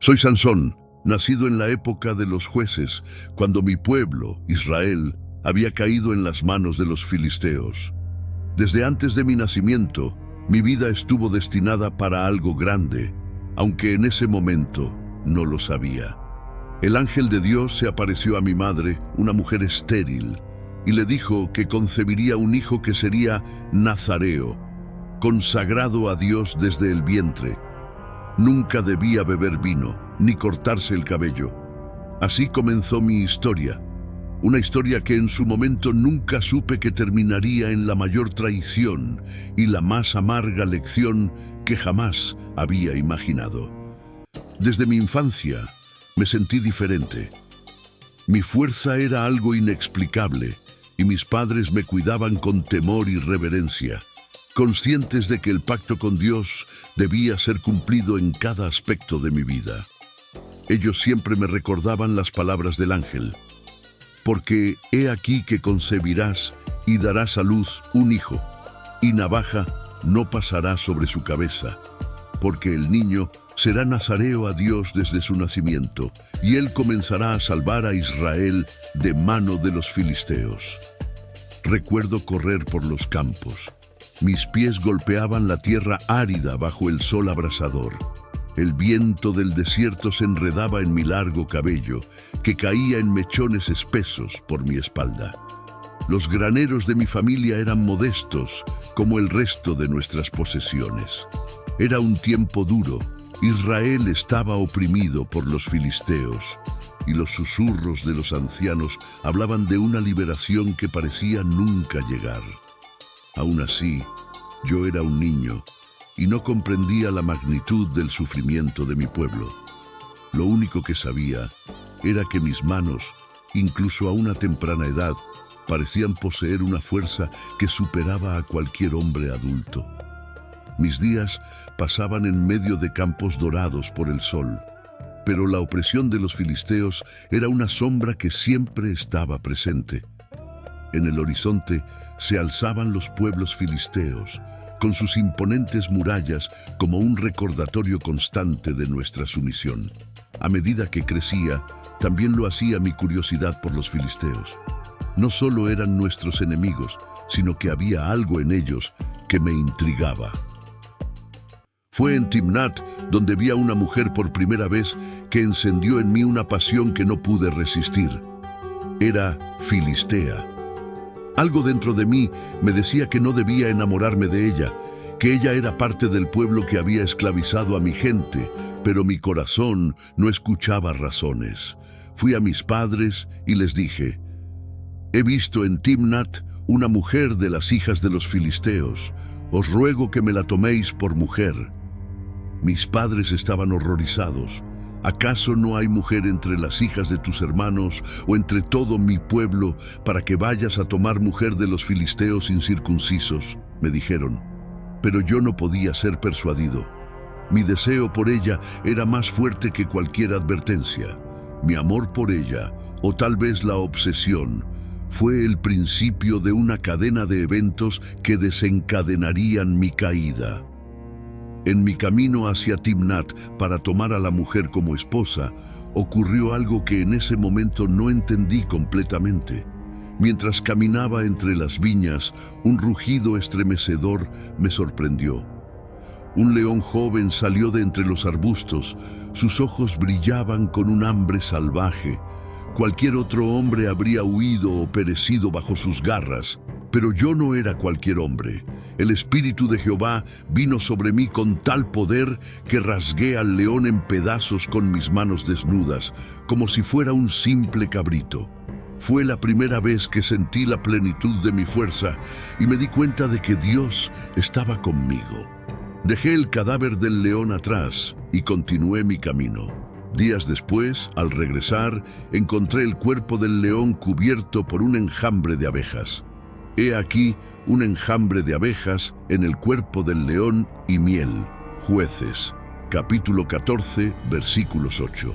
Soy Sansón, nacido en la época de los jueces, cuando mi pueblo, Israel, había caído en las manos de los filisteos. Desde antes de mi nacimiento, mi vida estuvo destinada para algo grande, aunque en ese momento no lo sabía. El ángel de Dios se apareció a mi madre, una mujer estéril, y le dijo que concebiría un hijo que sería nazareo, consagrado a Dios desde el vientre. Nunca debía beber vino, ni cortarse el cabello. Así comenzó mi historia, una historia que en su momento nunca supe que terminaría en la mayor traición y la más amarga lección que jamás había imaginado. Desde mi infancia me sentí diferente. Mi fuerza era algo inexplicable y mis padres me cuidaban con temor y reverencia, conscientes de que el pacto con Dios debía ser cumplido en cada aspecto de mi vida. Ellos siempre me recordaban las palabras del ángel, porque he aquí que concebirás y darás a luz un hijo, y navaja no pasará sobre su cabeza, porque el niño será nazareo a Dios desde su nacimiento, y él comenzará a salvar a Israel de mano de los filisteos. Recuerdo correr por los campos. Mis pies golpeaban la tierra árida bajo el sol abrasador. El viento del desierto se enredaba en mi largo cabello, que caía en mechones espesos por mi espalda. Los graneros de mi familia eran modestos, como el resto de nuestras posesiones. Era un tiempo duro. Israel estaba oprimido por los filisteos, y los susurros de los ancianos hablaban de una liberación que parecía nunca llegar. Aún así, yo era un niño y no comprendía la magnitud del sufrimiento de mi pueblo. Lo único que sabía era que mis manos, incluso a una temprana edad, parecían poseer una fuerza que superaba a cualquier hombre adulto. Mis días pasaban en medio de campos dorados por el sol, pero la opresión de los filisteos era una sombra que siempre estaba presente. En el horizonte se alzaban los pueblos filisteos, con sus imponentes murallas como un recordatorio constante de nuestra sumisión. A medida que crecía, también lo hacía mi curiosidad por los filisteos. No solo eran nuestros enemigos, sino que había algo en ellos que me intrigaba. Fue en Timnat donde vi a una mujer por primera vez que encendió en mí una pasión que no pude resistir. Era filistea. Algo dentro de mí me decía que no debía enamorarme de ella, que ella era parte del pueblo que había esclavizado a mi gente, pero mi corazón no escuchaba razones. Fui a mis padres y les dije: he visto en Timnat una mujer de las hijas de los filisteos. Os ruego que me la toméis por mujer. Mis padres estaban horrorizados. ¿Acaso no hay mujer entre las hijas de tus hermanos o entre todo mi pueblo para que vayas a tomar mujer de los filisteos incircuncisos? Me dijeron, pero yo no podía ser persuadido. Mi deseo por ella era más fuerte que cualquier advertencia. Mi amor por ella, o tal vez la obsesión, fue el principio de una cadena de eventos que desencadenarían mi caída. En mi camino hacia Timnat para tomar a la mujer como esposa, ocurrió algo que en ese momento no entendí completamente. Mientras caminaba entre las viñas, un rugido estremecedor me sorprendió. Un león joven salió de entre los arbustos, sus ojos brillaban con un hambre salvaje. Cualquier otro hombre habría huido o perecido bajo sus garras, pero yo no era cualquier hombre. El Espíritu de Jehová vino sobre mí con tal poder que rasgué al león en pedazos con mis manos desnudas, como si fuera un simple cabrito. Fue la primera vez que sentí la plenitud de mi fuerza y me di cuenta de que Dios estaba conmigo. Dejé el cadáver del león atrás y continué mi camino. Días después, al regresar, encontré el cuerpo del león cubierto por un enjambre de abejas. He aquí un enjambre de abejas en el cuerpo del león y miel. Jueces, capítulo 14, versículos 8.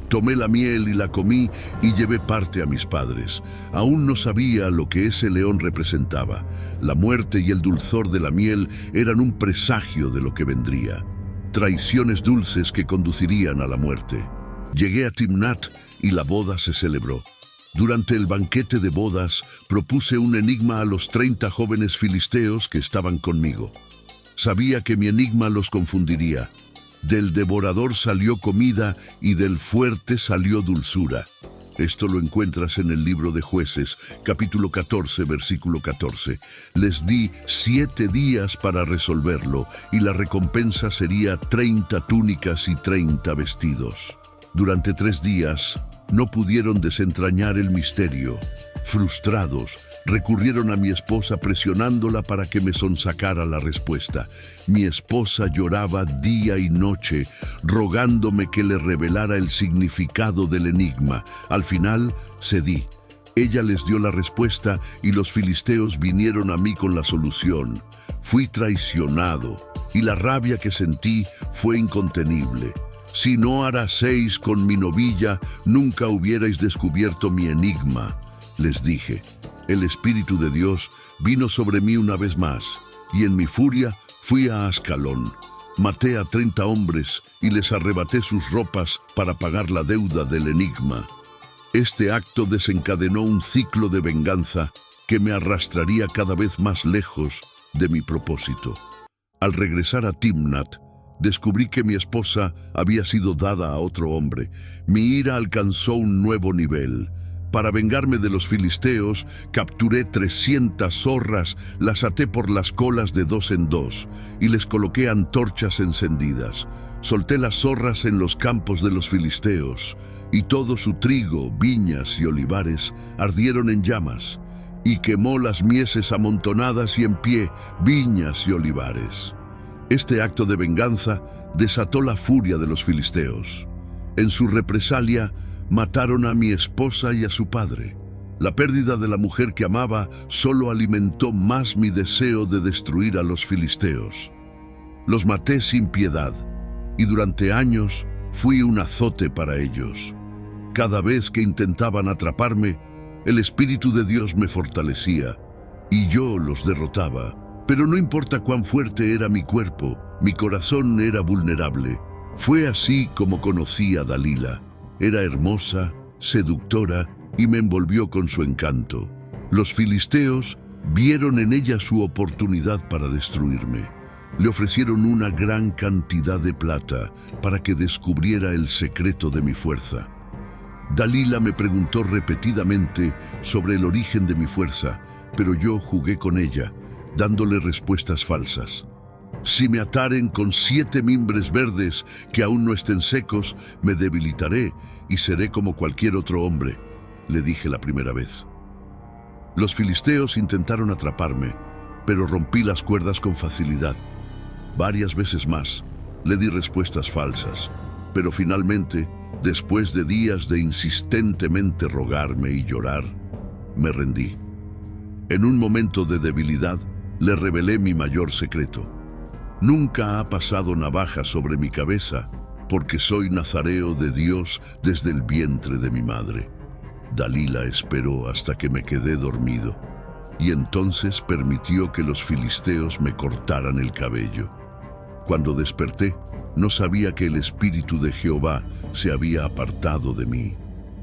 Tomé la miel y la comí y llevé parte a mis padres. Aún no sabía lo que ese león representaba. La muerte y el dulzor de la miel eran un presagio de lo que vendría. traiciones dulces que conducirían a la muerte. Llegué a Timnat y la boda se celebró. Durante el banquete de bodas propuse un enigma a los 30 jóvenes filisteos que estaban conmigo. Sabía que mi enigma los confundiría. Del devorador salió comida y del fuerte salió dulzura. Esto lo encuentras en el libro de Jueces, capítulo 14, versículo 14. Les di 7 días para resolverlo y la recompensa sería 30 túnicas y 30 vestidos. Durante 3 días no pudieron desentrañar el misterio. Frustrados, recurrieron a mi esposa presionándola para que me sonsacara la respuesta. Mi esposa lloraba día y noche, rogándome que le revelara el significado del enigma. Al final, cedí. Ella les dio la respuesta y los filisteos vinieron a mí con la solución. Fui traicionado y la rabia que sentí fue incontenible. Si no haraseis con mi novilla, nunca hubierais descubierto mi enigma, les dije. El Espíritu de Dios vino sobre mí una vez más, y en mi furia fui a Ascalón. Maté a 30 hombres y les arrebaté sus ropas para pagar la deuda del enigma. Este acto desencadenó un ciclo de venganza que me arrastraría cada vez más lejos de mi propósito. Al regresar a Timnat, descubrí que mi esposa había sido dada a otro hombre. Mi ira alcanzó un nuevo nivel. Para vengarme de los filisteos, capturé 300 zorras, las até por las colas de 2 en 2 y les coloqué antorchas encendidas. Solté las zorras en los campos de los filisteos, y todo su trigo, viñas y olivares ardieron en llamas, y quemó las mieses amontonadas y en pie, viñas y olivares. Este acto de venganza desató la furia de los filisteos. En su represalia, mataron a mi esposa y a su padre. La pérdida de la mujer que amaba solo alimentó más mi deseo de destruir a los filisteos. Los maté sin piedad, y durante años fui un azote para ellos. Cada vez que intentaban atraparme, el Espíritu de Dios me fortalecía, y yo los derrotaba. Pero no importa cuán fuerte era mi cuerpo, mi corazón era vulnerable. Fue así como conocí a Dalila. Era hermosa, seductora y me envolvió con su encanto. Los filisteos vieron en ella su oportunidad para destruirme. Le ofrecieron una gran cantidad de plata para que descubriera el secreto de mi fuerza. Dalila me preguntó repetidamente sobre el origen de mi fuerza, pero yo jugué con ella, dándole respuestas falsas. Si me ataren con 7 mimbres verdes que aún no estén secos, me debilitaré y seré como cualquier otro hombre, le dije la primera vez. Los filisteos intentaron atraparme, pero rompí las cuerdas con facilidad. Varias veces más le di respuestas falsas, pero finalmente, después de días de insistentemente rogarme y llorar, me rendí. En un momento de debilidad, le revelé mi mayor secreto. Nunca ha pasado navaja sobre mi cabeza, porque soy nazareo de Dios desde el vientre de mi madre. Dalila esperó hasta que me quedé dormido, y entonces permitió que los filisteos me cortaran el cabello. Cuando desperté, no sabía que el Espíritu de Jehová se había apartado de mí.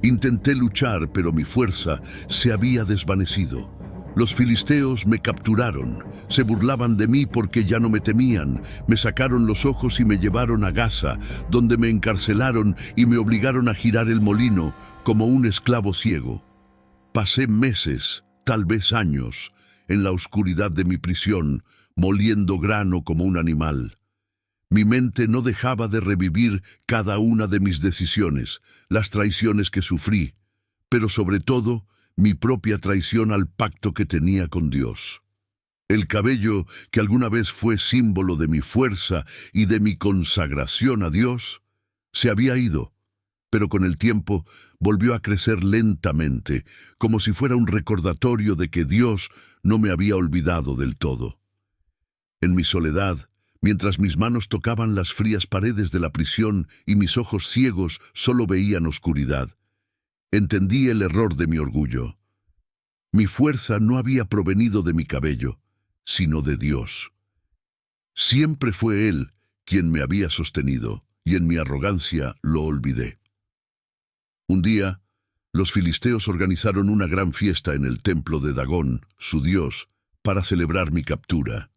Intenté luchar, pero mi fuerza se había desvanecido. Los filisteos me capturaron, se burlaban de mí porque ya no me temían, me sacaron los ojos y me llevaron a Gaza, donde me encarcelaron y me obligaron a girar el molino como un esclavo ciego. Pasé meses, tal vez años, en la oscuridad de mi prisión, moliendo grano como un animal. Mi mente no dejaba de revivir cada una de mis decisiones, las traiciones que sufrí, pero sobre todo, mi propia traición al pacto que tenía con Dios. El cabello, que alguna vez fue símbolo de mi fuerza y de mi consagración a Dios, se había ido, pero con el tiempo volvió a crecer lentamente, como si fuera un recordatorio de que Dios no me había olvidado del todo. En mi soledad, mientras mis manos tocaban las frías paredes de la prisión y mis ojos ciegos solo veían oscuridad, entendí el error de mi orgullo. Mi fuerza no había provenido de mi cabello, sino de Dios. Siempre fue Él quien me había sostenido, y en mi arrogancia lo olvidé. Un día, los filisteos organizaron una gran fiesta en el templo de Dagón, su dios, para celebrar mi captura.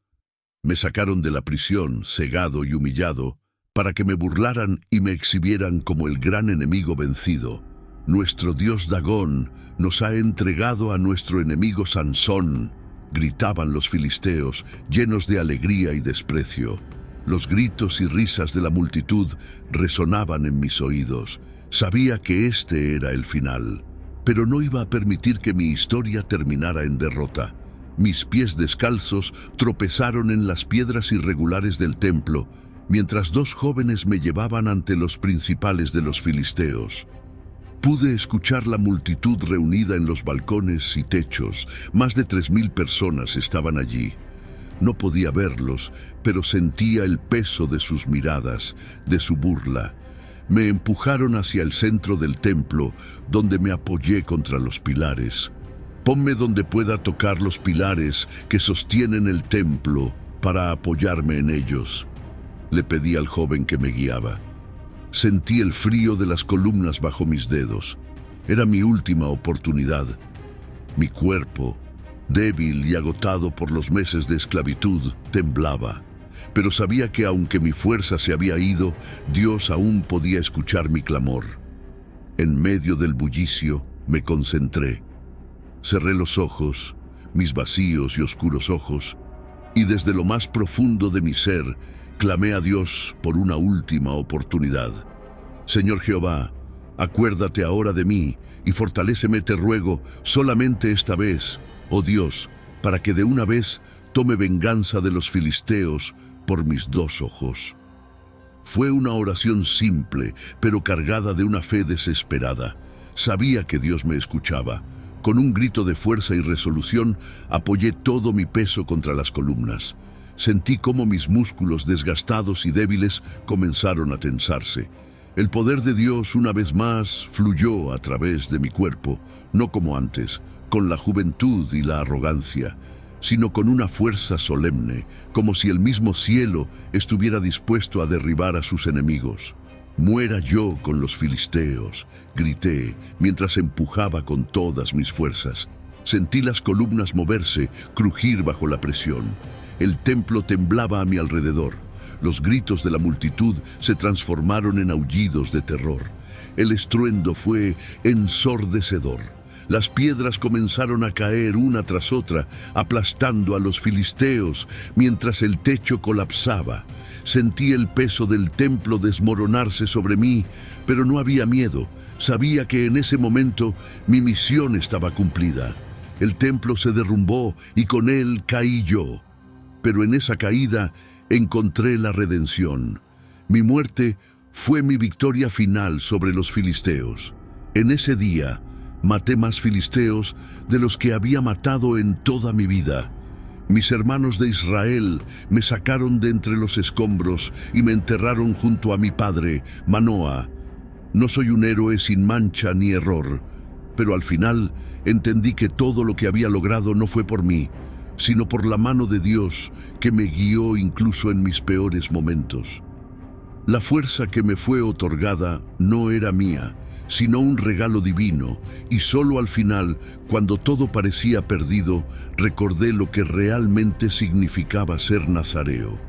Me sacaron de la prisión, cegado y humillado, para que me burlaran y me exhibieran como el gran enemigo vencido. Nuestro dios Dagón nos ha entregado a nuestro enemigo Sansón, gritaban los filisteos, llenos de alegría y desprecio. Los gritos y risas de la multitud resonaban en mis oídos. Sabía que este era el final, pero no iba a permitir que mi historia terminara en derrota. Mis pies descalzos tropezaron en las piedras irregulares del templo, mientras dos jóvenes me llevaban ante los principales de los filisteos. Pude escuchar la multitud reunida en los balcones y techos. Más de 3000 personas estaban allí. No podía verlos, pero sentía el peso de sus miradas, de su burla. Me empujaron hacia el centro del templo, donde me apoyé contra los pilares. Ponme donde pueda tocar los pilares que sostienen el templo para apoyarme en ellos, le pedí al joven que me guiaba. Sentí el frío de las columnas bajo mis dedos. Era mi última oportunidad. Mi cuerpo, débil y agotado por los meses de esclavitud, temblaba. Pero sabía que aunque mi fuerza se había ido, Dios aún podía escuchar mi clamor. En medio del bullicio, me concentré. Cerré los ojos, mis vacíos y oscuros ojos, y desde lo más profundo de mi ser, clamé a Dios por una última oportunidad. Señor Jehová, acuérdate ahora de mí y fortaléceme, te ruego, solamente esta vez, oh Dios, para que de una vez tome venganza de los filisteos por mis dos ojos. Fue una oración simple, pero cargada de una fe desesperada. Sabía que Dios me escuchaba. Con un grito de fuerza y resolución, apoyé todo mi peso contra las columnas. Sentí cómo mis músculos desgastados y débiles comenzaron a tensarse. El poder de Dios una vez más fluyó a través de mi cuerpo, no como antes, con la juventud y la arrogancia, sino con una fuerza solemne, como si el mismo cielo estuviera dispuesto a derribar a sus enemigos. «Muera yo con los filisteos», grité, mientras empujaba con todas mis fuerzas. Sentí las columnas moverse, crujir bajo la presión. El templo temblaba a mi alrededor. Los gritos de la multitud se transformaron en aullidos de terror. El estruendo fue ensordecedor. Las piedras comenzaron a caer una tras otra, aplastando a los filisteos, mientras el techo colapsaba. Sentí el peso del templo desmoronarse sobre mí, pero no había miedo. Sabía que en ese momento mi misión estaba cumplida. El templo se derrumbó y con él caí yo. Pero en esa caída encontré la redención. Mi muerte fue mi victoria final sobre los filisteos. En ese día maté más filisteos de los que había matado en toda mi vida. Mis hermanos de Israel me sacaron de entre los escombros y me enterraron junto a mi padre, Manoa. No soy un héroe sin mancha ni error, pero al final entendí que todo lo que había logrado no fue por mí, sino por la mano de Dios que me guió incluso en mis peores momentos. La fuerza que me fue otorgada no era mía, sino un regalo divino, y solo al final, cuando todo parecía perdido, recordé lo que realmente significaba ser nazareo.